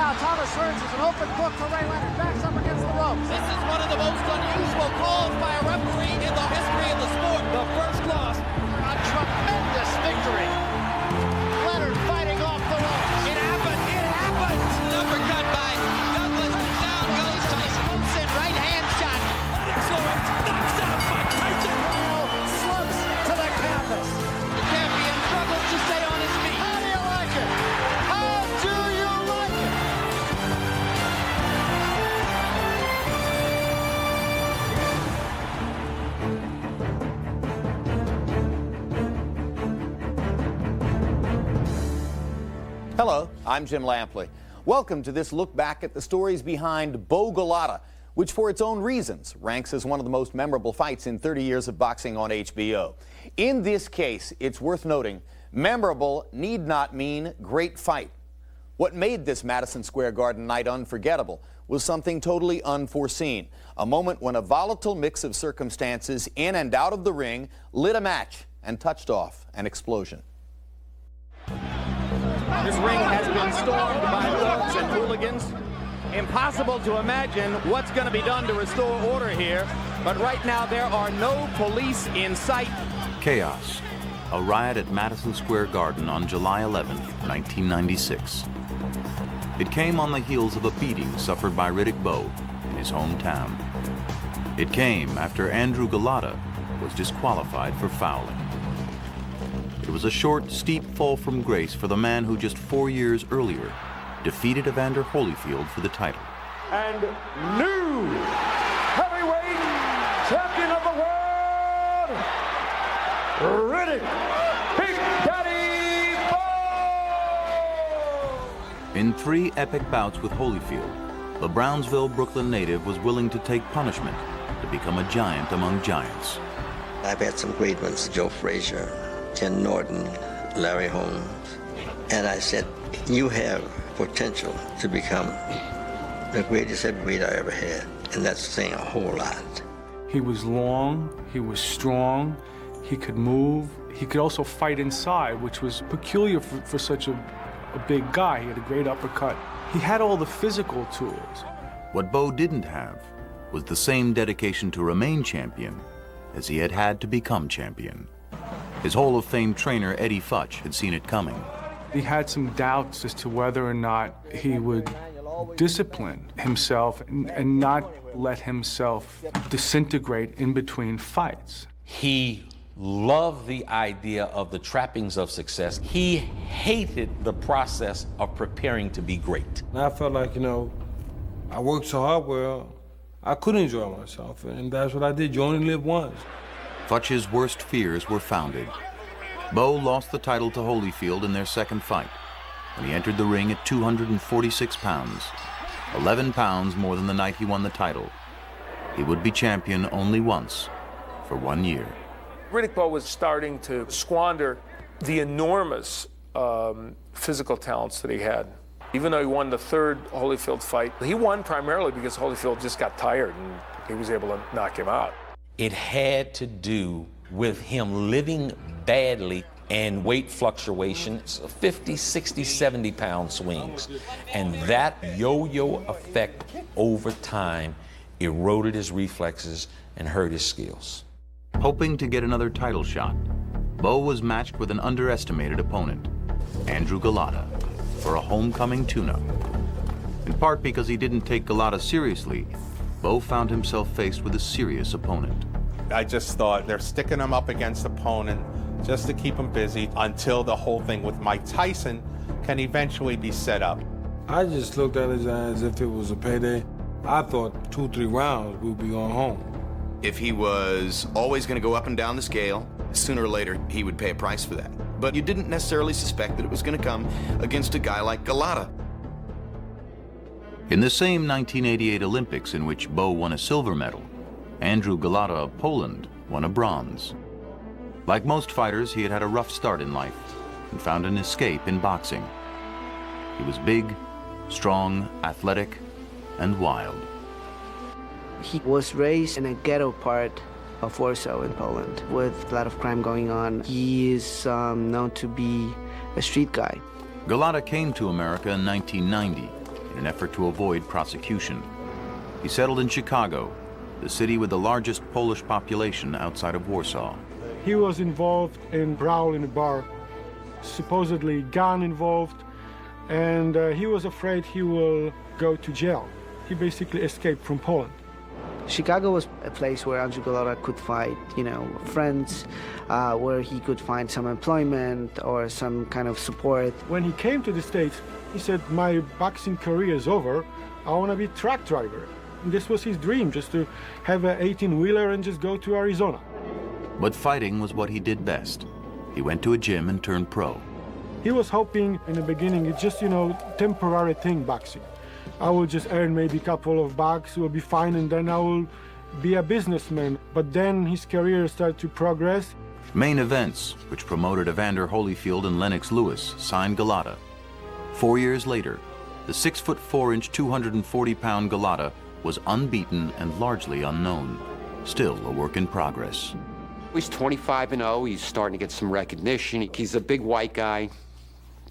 now. Thomas Hearns is an open book for Ray Leonard. Backs up against the ropes. This is one of the most unusual calls by a referee in the history of the sport. The first loss. A tremendous victory. Leonard fighting off the ropes. It happened. It happened. Uppercut by Douglas. Down goes Tyson. Wilson, right hand shot. Excellent. Knocks out by Tyson. Slumps to the canvas. The champion struggles to stay on his feet. How do you like it? How do you like it? Hello, I'm Jim Lampley. Welcome to this look back at the stories behind Bowe Golota, which for its own reasons ranks as one of the most memorable fights in 30 years of boxing on HBO. In this case, it's worth noting, memorable need not mean great fight. What made this Madison Square Garden night unforgettable was something totally unforeseen, a moment when a volatile mix of circumstances in and out of the ring lit a match and touched off an explosion. This ring has been stormed by thugs and hooligans. Impossible to imagine what's going to be done to restore order here, but right now there are no police in sight. Chaos. A riot at Madison Square Garden on July 11, 1996. It came on the heels of a beating suffered by Riddick Bowe in his hometown. It came after Andrew Golota was disqualified for fouling. It was a short, steep fall from grace for the man who just 4 years earlier defeated Evander Holyfield for the title. And new heavyweight champion of the world, Riddick, Big Daddy Bowe! In 3 epic bouts with Holyfield, the Brownsville, Brooklyn native was willing to take punishment to become a giant among giants. I've had some great ones, Joe Frazier, Ken Norton, Larry Holmes, and I said, you have potential to become the greatest heavyweight I ever had, and that's saying a whole lot. He was long, he was strong, he could move, he could also fight inside, which was peculiar for such a big guy. He had a great uppercut. He had all the physical tools. What Bowe didn't have was the same dedication to remain champion as he had had to become champion. His Hall of Fame trainer, Eddie Futch, had seen it coming. He had some doubts as to whether or not he would discipline himself and not let himself disintegrate in between fights. He loved the idea of the trappings of success. He hated the process of preparing to be great. I felt like, I worked so hard where I could enjoy myself, and that's what I did. You only live once. Futch's worst fears were founded. Bowe lost the title to Holyfield in their second fight when he entered the ring at 246 pounds, 11 pounds more than the night he won the title. He would be champion only once for 1 year. Riddick Bowe was starting to squander the enormous physical talents that he had. Even though he won the third Holyfield fight, he won primarily because Holyfield just got tired and he was able to knock him out. It had to do with him living badly and weight fluctuations, 50, 60, 70-pound swings. And that yo-yo effect over time eroded his reflexes and hurt his skills. Hoping to get another title shot, Bowe was matched with an underestimated opponent, Andrew Golota, for a homecoming tune-up. In part because he didn't take Golota seriously, Bowe found himself faced with a serious opponent. I just thought they're sticking him up against opponent just to keep him busy until the whole thing with Mike Tyson can eventually be set up. I just looked at it as if it was a payday. I thought 2-3 rounds we'd be going home. If he was always going to go up and down the scale, sooner or later he would pay a price for that. But you didn't necessarily suspect that it was going to come against a guy like Golota. In the same 1988 Olympics in which Bowe won a silver medal, Andrew Golota of Poland won a bronze. Like most fighters, he had had a rough start in life and found an escape in boxing. He was big, strong, athletic, and wild. He was raised in a ghetto part of Warsaw in Poland with a lot of crime going on. He is known to be a street guy. Golota came to America in 1990 in an effort to avoid prosecution. He settled in Chicago, the city with the largest Polish population outside of Warsaw. He was involved in brawl in a bar, supposedly gun involved, and he was afraid he will go to jail. He basically escaped from Poland. Chicago was a place where Andrew Golota could find, friends, where he could find some employment or some kind of support. When he came to the States, he said, my boxing career is over. I want to be truck driver. And this was his dream, just to have an 18-wheeler and just go to Arizona. But fighting was what he did best. He went to a gym and turned pro. He was hoping in the beginning, it's just, temporary thing, boxing. I will just earn maybe a couple of bucks, will be fine, and then I will be a businessman. But then his career started to progress. Main Events, which promoted Evander Holyfield and Lennox Lewis, signed Golota. 4 years later, the 6'4", 240-pound Golota was unbeaten and largely unknown. Still a work in progress. He's 25-0. He's starting to get some recognition. He's a big white guy.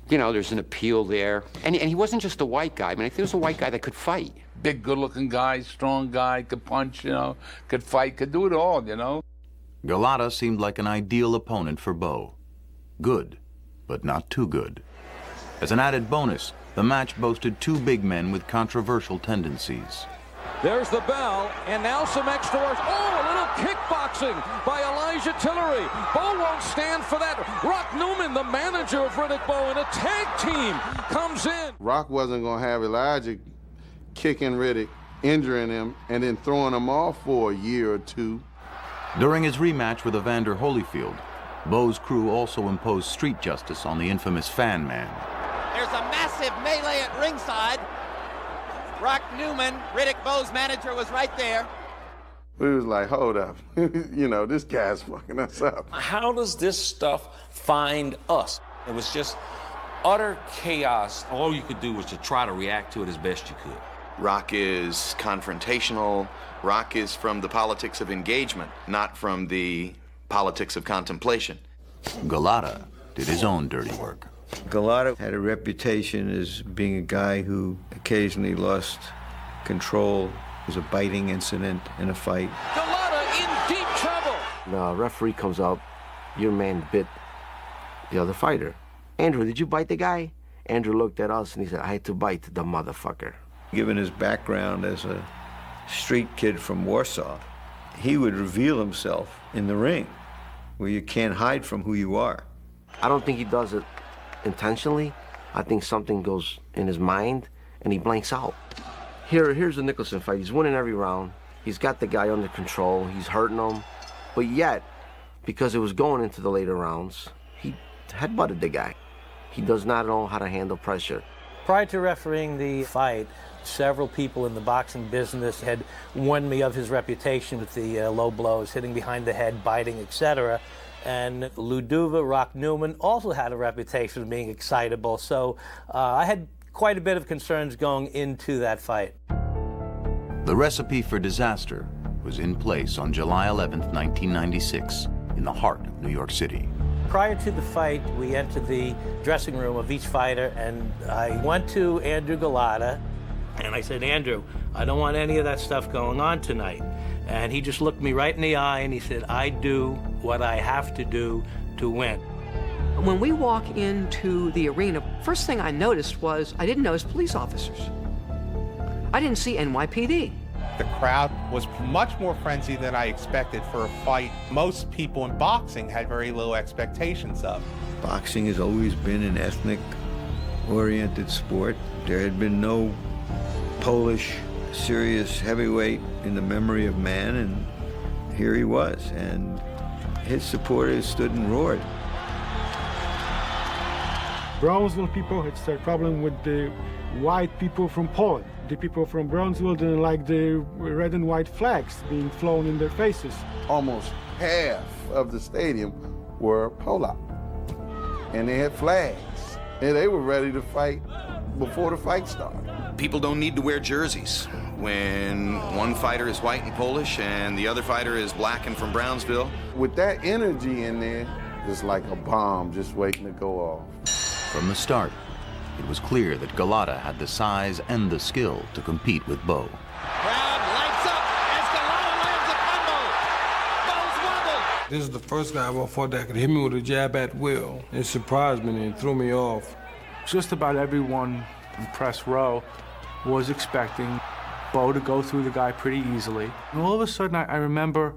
There's an appeal there. And he wasn't just a white guy. I mean, I think he was a white guy that could fight. Big, good-looking guy, strong guy, could punch, could fight, could do it all, Golota seemed like an ideal opponent for Bowe. Good, but not too good. As an added bonus, the match boasted two big men with controversial tendencies. There's the bell, and now some extra work. Oh, a little kickboxing by Elijah Tillery. Bowe won't stand for that. Rock Newman, the manager of Riddick Bowe, and a tag team comes in. Rock wasn't going to have Elijah kicking Riddick, injuring him, and then throwing him off for a year or two. During his rematch with Evander Holyfield, Bowe's crew also imposed street justice on the infamous Fan Man. There's a massive melee at ringside. Rock Newman, Riddick Bowe's manager, was right there. We was like, hold up, this guy's fucking us up. How does this stuff find us? It was just utter chaos. All you could do was to try to react to it as best you could. Rock is confrontational. Rock is from the politics of engagement, not from the politics of contemplation. Golota did his own dirty work. Golota had a reputation as being a guy who occasionally lost control. It was a biting incident in a fight. Golota in deep trouble. The referee comes up, your man bit the other fighter. Andrew, did you bite the guy? Andrew looked at us and he said, I had to bite the motherfucker. Given his background as a street kid from Warsaw, he would reveal himself in the ring, where you can't hide from who you are. I don't think he does it intentionally. I think something goes in his mind and he blanks out. Here's the Nicholson fight. He's winning every round. He's got the guy under control. He's hurting him. But yet, because it was going into the later rounds, he headbutted the guy. He does not know how to handle pressure. Prior to refereeing the fight, several people in the boxing business had warned me of his reputation with the low blows, hitting behind the head, biting, etc. And Luduva, Rock Newman, also had a reputation of being excitable. So I had quite a bit of concerns going into that fight. The recipe for disaster was in place on July 11, 1996, in the heart of New York City. Prior to the fight, we entered the dressing room of each fighter, and I went to Andrew Golota, and I said, Andrew, I don't want any of that stuff going on tonight. And he just looked me right in the eye, and he said, I do what I have to do to win. When we walk into the arena, first thing I noticed was I didn't notice police officers. I didn't see NYPD. The crowd was much more frenzied than I expected for a fight most people in boxing had very low expectations of. Boxing has always been an ethnic-oriented sport. There had been no Polish serious heavyweight in the memory of man, and here he was, and his supporters stood and roared. Brownsville people had started problem with the white people from Poland. The people from Brownsville didn't like the red and white flags being flown in their faces. Almost half of the stadium were Polak, and they had flags, and they were ready to fight before the fight started. People don't need to wear jerseys. When one fighter is white and Polish and the other fighter is black and from Brownsville. With that energy in there, it's like a bomb just waiting to go off. From the start, it was clear that Golota had the size and the skill to compete with Bowe. Crowd lights up as Golota lands a combo. Bowe's wobbled. This is the first guy I ever fought that could hit me with a jab at will. It surprised me and threw me off. Just about everyone in press row was expecting Bowe to go through the guy pretty easily. And all of a sudden, I remember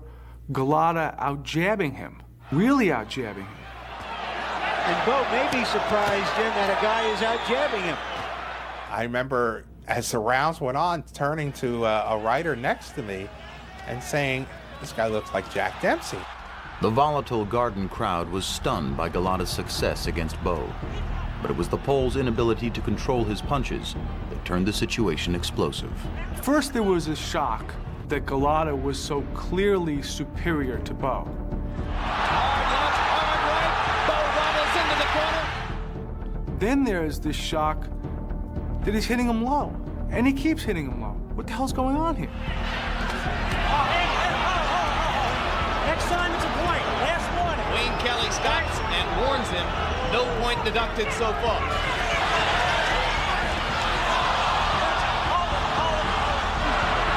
Golota out-jabbing him, really out-jabbing him. And Bowe may be surprised, Jim, that a guy is out-jabbing him. I remember as the rounds went on, turning to a writer next to me and saying, this guy looks like Jack Dempsey. The volatile Garden crowd was stunned by Golota's success against Bowe, but it was the Pole's inability to control his punches that turned the situation explosive. First, there was a shock that Golota was so clearly superior to Bowe. Then there's this shock that he's hitting him low, and he keeps hitting him low. What the hell's going on here? Next time it's a point. Last warning. Wayne Kelly stops and warns him. No point deducted so far.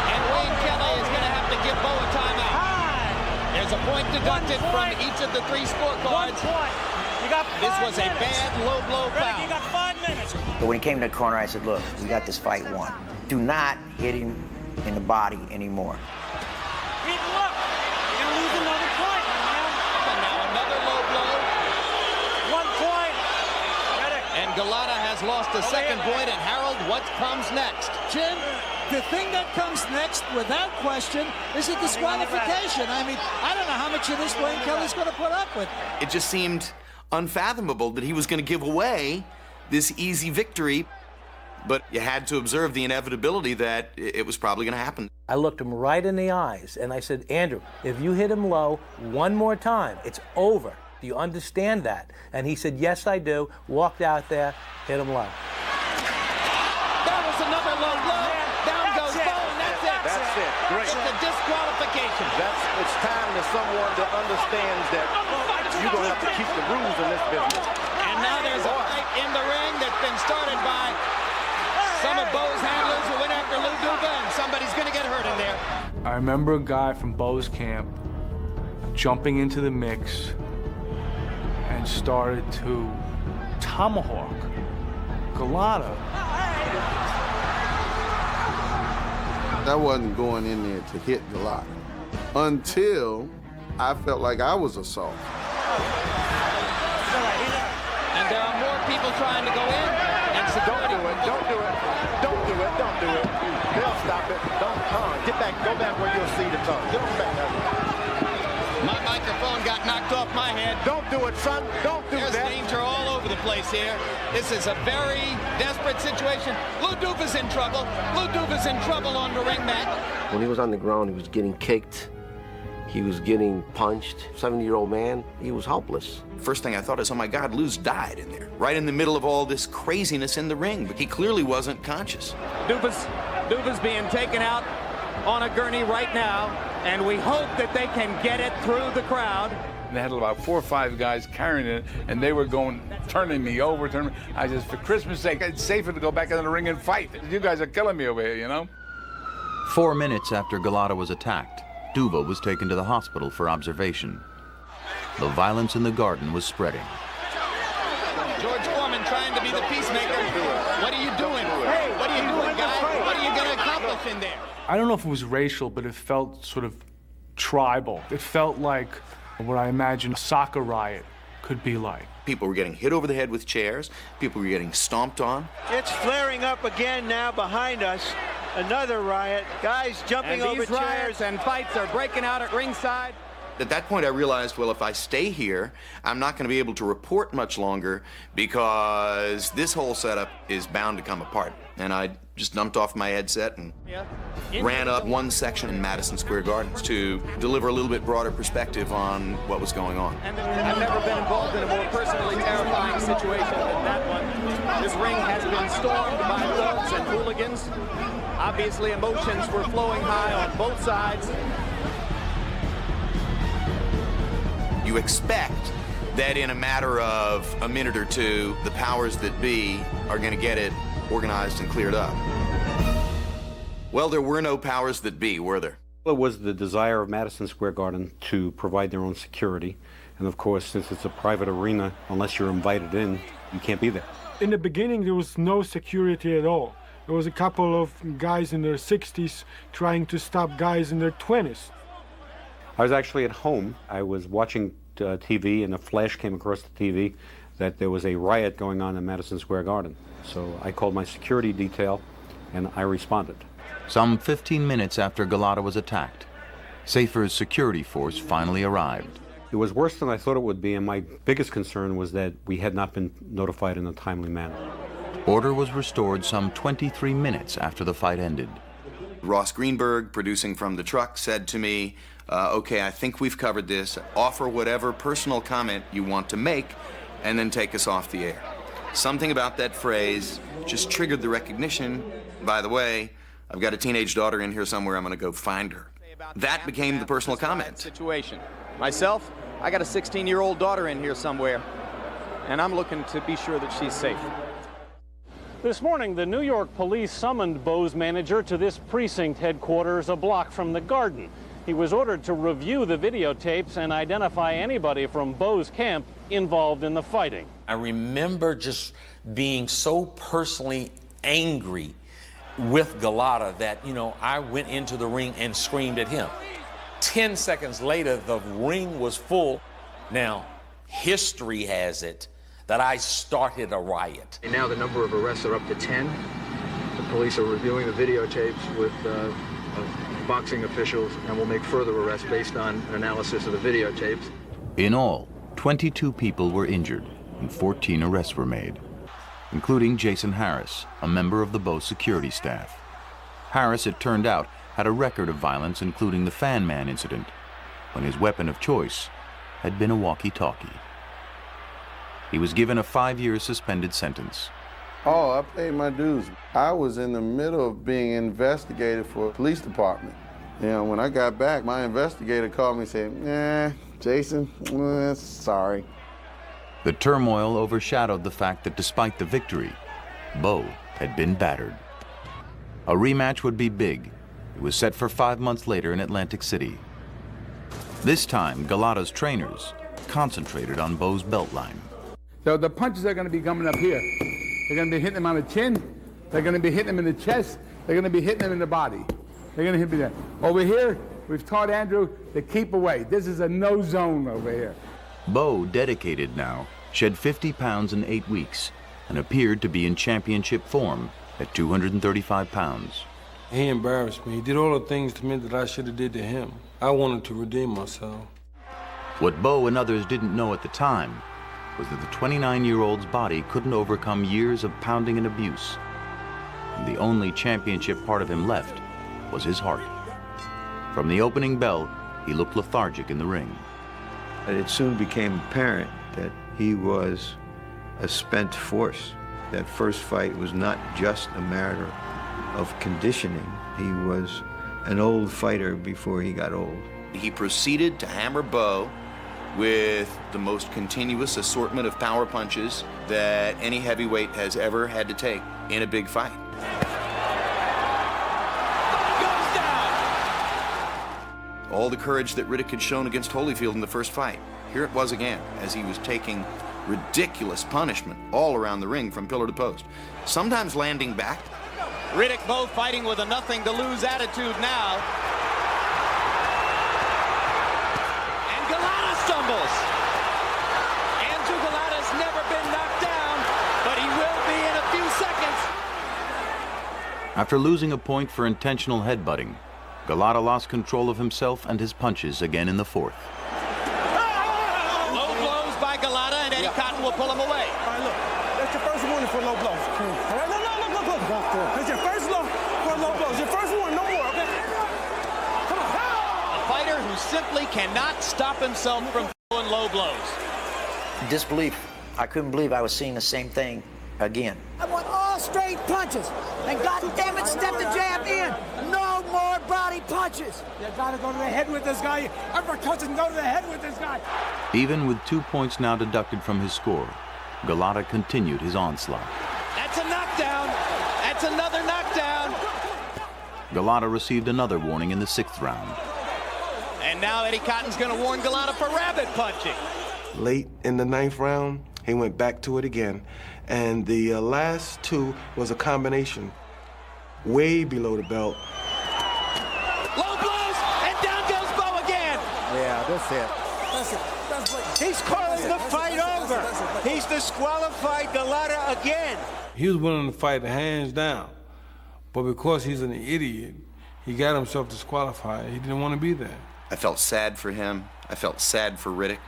And Wayne Kelly is going to have to give Bowe a timeout. There's a point deducted from each of the three scorecards. 1 point. This was a bad low blow foul. You got 5 minutes. But when he came to the corner, I said, look, we got this fight won. Do not hit him in the body anymore. Keep look. You're going to lose another point. And now another low blow. 1 point. And Golota has lost a second point. And Harold, what comes next? Jim, the thing that comes next, without question, is a disqualification. I mean, I don't know how much of this Wayne Kelly's going to put up with. It just seemed unfathomable that he was going to give away this easy victory, but you had to observe the inevitability that it was probably going to happen. I looked him right in the eyes and I said, Andrew, if you hit him low one more time, it's over. Do you understand that? And he said, yes, I do. Walked out there, hit him low. That was another low blow. Down goes Bowe, and that's it. That's it. Great. It's a disqualification. It's time to someone that understands that you're going to have to keep the rules in this business. And now there's a fight in the ring that's been started by some of Bowe's handlers who went after Lou Duva, and somebody's going to get hurt in there. I remember a guy from Bowe's camp jumping into the mix and started to tomahawk Golota. I wasn't going in there to hit Golota until I felt like I was assaulted. And there are more people trying to go in. And security. Don't do it. They'll stop it. Get back. Go back where you'll see the tongue. Get on back. My microphone got knocked off my head. Don't do it, son. Don't do There's that. There's danger all over the place here. This is a very desperate situation. Lou Duva's in trouble. Lou Duva's in trouble on the ring mat. When he was on the ground, he was getting kicked. He was getting punched. 70-year-old man, he was helpless. First thing I thought is, oh my God, Lou's died in there, right in the middle of all this craziness in the ring, but he clearly wasn't conscious. Duva's being taken out on a gurney right now, and we hope that they can get it through the crowd. They had about 4 or 5 guys carrying it, and they were turning me over. I said, for Christmas' sake, it's safer to go back in the ring and fight. You guys are killing me over here, you know? 4 minutes after Golota was attacked, Duva was taken to the hospital for observation. The violence in the garden was spreading. George Foreman trying to be the peacemaker. What are you doing? Hey, what are you doing, guys? What are you going to accomplish in there? I don't know if it was racial, but it felt sort of tribal. It felt like what I imagine a soccer riot could be like. People were getting hit over the head with chairs. People were getting stomped on. It's flaring up again now behind us. Another riot. Guys jumping over chairs. Riots and fights are breaking out at ringside. At that point, I realized, well, if I stay here, I'm not going to be able to report much longer because this whole setup is bound to come apart. And I just dumped off my headset and ran up one section in Madison Square Gardens to deliver a little bit broader perspective on what was going on. I've never been involved in a more personally terrifying situation than that one. This ring has been stormed by thugs and hooligans. Obviously, emotions were flowing high on both sides. You expect that in a matter of a minute or two, the powers that be are going to get it organized and cleared up. Well, there were no powers that be, were there? It was the desire of Madison Square Garden to provide their own security. And of course, since it's a private arena, unless you're invited in, you can't be there. In the beginning, there was no security at all. There was a couple of guys in their 60s trying to stop guys in their 20s. I was actually at home. I was watching TV, and a flash came across the TV that there was a riot going on in Madison Square Garden. So I called my security detail, and I responded. Some 15 minutes after Golota was attacked, Safer's security force finally arrived. It was worse than I thought it would be, and my biggest concern was that we had not been notified in a timely manner. Order was restored some 23 minutes after the fight ended. Ross Greenberg, producing from the truck, said to me, okay, I think we've covered this. Offer whatever personal comment you want to make, and then take us off the air. Something about that phrase just triggered the recognition. By the way, I've got a teenage daughter in here somewhere. I'm going to go find her. That became the personal comment. Situation. Myself, I got a 16-year-old daughter in here somewhere, and I'm looking to be sure that she's safe. This morning, the New York police summoned Bowe's manager to this precinct headquarters a block from the Garden. He was ordered to review the videotapes and identify anybody from Bowe's camp involved in the fighting. I remember just being so personally angry with Golota that, I went into the ring and screamed at him. 10 seconds later, the ring was full. Now, history has it that I started a riot. And now the number of arrests are up to 10. The police are reviewing the videotapes with boxing officials and will make further arrests based on an analysis of the videotapes. In all, 22 people were injured and 14 arrests were made, including Jason Harris, a member of the Bowe security staff. Harris, it turned out, had a record of violence, including the Fan Man incident, when his weapon of choice had been a walkie-talkie. He was given a 5-year suspended sentence. Oh, I paid my dues. I was in the middle of being investigated for a police department. When I got back, my investigator called me and said, Jason, sorry. The turmoil overshadowed the fact that despite the victory, Bowe had been battered. A rematch would be big. It was set for 5 months later in Atlantic City. This time, Golota's trainers concentrated on Bowe's belt line. So the punches are going to be coming up here. They're going to be hitting him on the chin. They're going to be hitting him in the chest. They're going to be hitting him in the body. They're going to hit me there. Over here, we've taught Andrew to keep away. This is a no zone over here. Bowe, dedicated now, shed 50 pounds in 8 weeks and appeared to be in championship form at 235 pounds. He embarrassed me. He did all the things to me that I should have did to him. I wanted to redeem myself. What Bowe and others didn't know at the time was that the 29-year-old's body couldn't overcome years of pounding and abuse. And the only championship part of him left was his heart. From the opening bell, he looked lethargic in the ring. It soon became apparent that he was a spent force. That first fight was not just a matter of conditioning. He was an old fighter before he got old. He proceeded to hammer Bowe with the most continuous assortment of power punches that any heavyweight has ever had to take in a big fight. All the courage that Riddick had shown against Holyfield in the first fight, here it was again, as he was taking ridiculous punishment all around the ring from pillar to post, sometimes landing back. Riddick Bowe fighting with a nothing-to-lose attitude now. And Golota stumbles. Andrew Golota's never been knocked down, but he will be in a few seconds. After losing a point for intentional headbutting, Golota lost control of himself and his punches again in the fourth. Low blows by Golota, and Eddie Cotton will pull him away. All right, look. That's your first warning for low blows. All right, look. That's your first low blows. Your first one, no more, okay? Come on. A fighter who simply cannot stop himself from throwing low blows. Disbelief. I couldn't believe I was seeing the same thing again. I want all straight punches. And goddammit, step the jab in. No more body punches. You gotta go to the head with this guy. Uppercuts and go to the head with this guy. Even with 2 points now deducted from his score, Golota continued his onslaught. That That's a knockdown. That's another knockdown. Golota received another warning in the 6th round. And now Eddie Cotton's going to warn Golota for rabbit punching. Late in the 9th round, he went back to it again. And the last two was a combination, way below the belt. Low blows, and down goes Bowe again. Yeah, that's it. He's calling the fight over. He's disqualified Golota again. He was willing to fight hands down, but because he's an idiot, he got himself disqualified. He didn't want to be there. I felt sad for him. I felt sad for Riddick.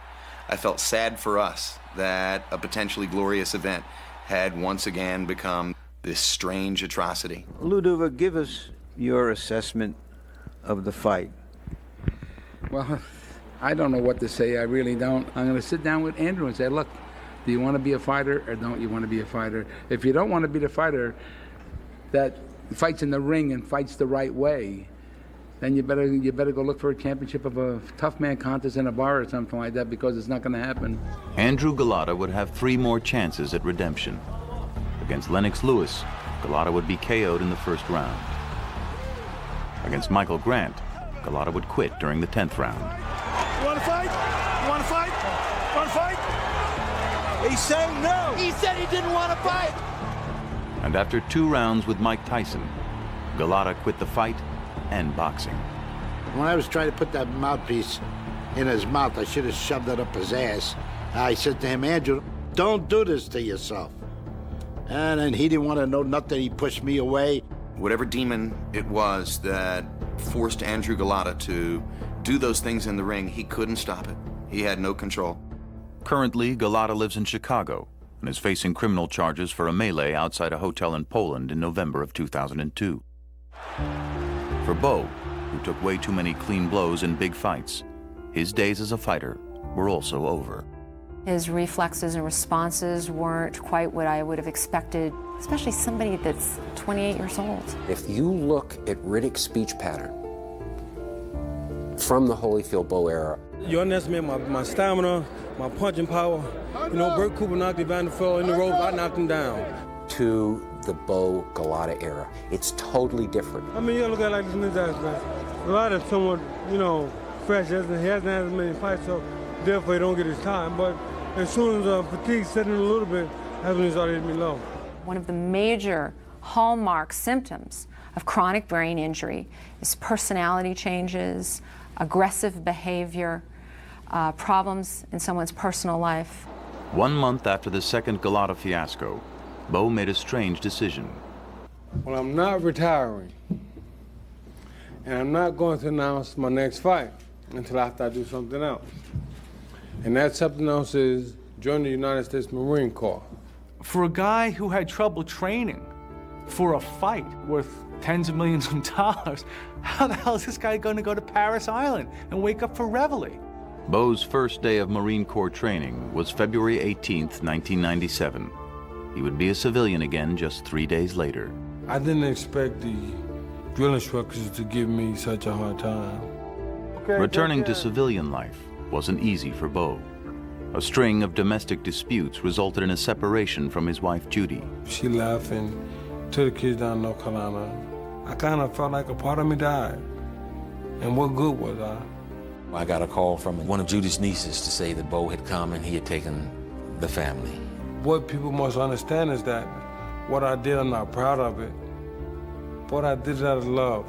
I felt sad for us that a potentially glorious event had once again become this strange atrocity. Luduva, give us your assessment of the fight. Well, I don't know what to say. I really don't. I'm going to sit down with Andrew and say, look, do you want to be a fighter or don't you want to be a fighter? If you don't want to be the fighter that fights in the ring and fights the right way, then you better go look for a championship of a tough man contest in a bar or something like that, because it's not going to happen. Andrew Golota would have 3 more chances at redemption. Against Lennox Lewis, Golota would be KO'd in the 1st round. Against Michael Grant, Golota would quit during the 10th round. You want to fight? You want to fight? You want to fight? He's saying no. He said he didn't want to fight. And after 2 rounds with Mike Tyson, Golota quit the fight and boxing. When I was trying to put that mouthpiece in his mouth, I should have shoved it up his ass. I said to him, Andrew, don't do this to yourself. And then he didn't want to know nothing. He pushed me away. Whatever demon it was that forced Andrew Golota to do those things in the ring, he couldn't stop it. He had no control. Currently, Golota lives in Chicago and is facing criminal charges for a melee outside a hotel in Poland in November of 2002. For Bowe, who took way too many clean blows in big fights, his days as a fighter were also over. His reflexes and responses weren't quite what I would have expected, especially somebody that's 28 years old. If you look at Riddick's speech pattern from the Holyfield Bowe era, You underestimate my stamina, my punching power. You know, Burt Cooper knocked Evander Fell in the ropes, I knocked him down. to the Bowe Golota era, it's totally different. I mean, you gotta look at it like this in this aspect. Golota's somewhat, you know, fresh. He hasn't had as many fights, so therefore he don't get his time. But as soon as fatigue set in a little bit, that's when he started hitting me low. One of the major hallmark symptoms of chronic brain injury is personality changes, aggressive behavior, problems in someone's personal life. 1 month after the second Golota fiasco, Bowe made a strange decision. Well, I'm not retiring, and I'm not going to announce my next fight until after I do something else. And that something else is join the United States Marine Corps. For a guy who had trouble training for a fight worth tens of millions of dollars, how the hell is this guy going to go to Paris Island and wake up for reveille? Bowe's first day of Marine Corps training was February 18th, 1997. He would be a civilian again just 3 days later. I didn't expect the drill instructors to give me such a hard time. Returning to civilian life wasn't easy for Bowe. A string of domestic disputes resulted in a separation from his wife, Judy. She left and took the kids down to North Carolina. I kind of felt like a part of me died. And what good was I? I got a call from one of Judy's nieces to say that Bowe had come and he had taken the family. What people must understand is that what I did, I'm not proud of it, but I did it out of love.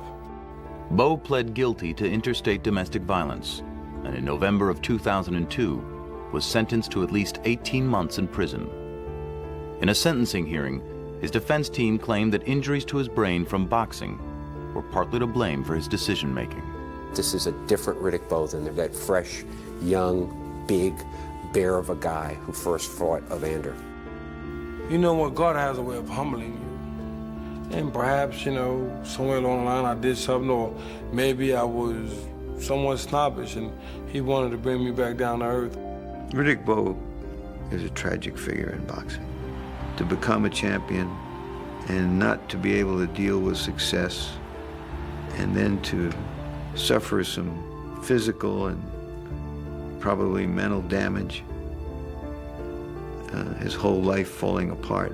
Bowe pled guilty to interstate domestic violence, and in November of 2002 was sentenced to at least 18 months in prison. In a sentencing hearing, his defense team claimed that injuries to his brain from boxing were partly to blame for his decision-making. This is a different Riddick Bowe than that fresh, young, big, bear of a guy who first fought Evander. You know what? God has a way of humbling you. And perhaps, you know, somewhere along the line I did something, or maybe I was somewhat snobbish and he wanted to bring me back down to earth. Riddick Bowe is a tragic figure in boxing. To become a champion and not to be able to deal with success, and then to suffer some physical and probably mental damage, his whole life falling apart.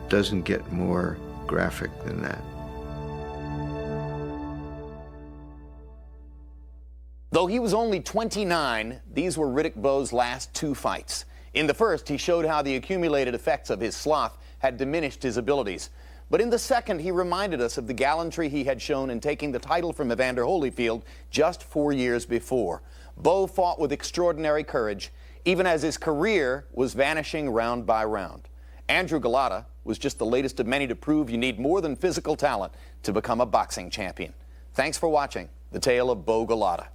doesn't get more graphic than that. Though he was only 29, these were Riddick Bowe's last 2 fights. In the first, he showed how the accumulated effects of his sloth had diminished his abilities. But in the second, he reminded us of the gallantry he had shown in taking the title from Evander Holyfield just 4 years before. Bowe fought with extraordinary courage, even as his career was vanishing round by round. Andrew Golota was just the latest of many to prove you need more than physical talent to become a boxing champion. Thanks for watching The Tale of Bowe Golota.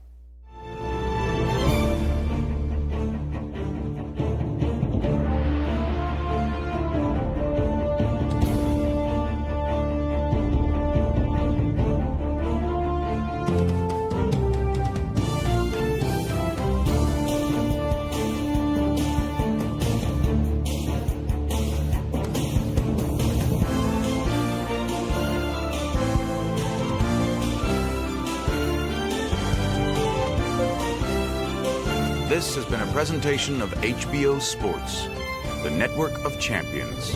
This has been a presentation of HBO Sports, the network of champions.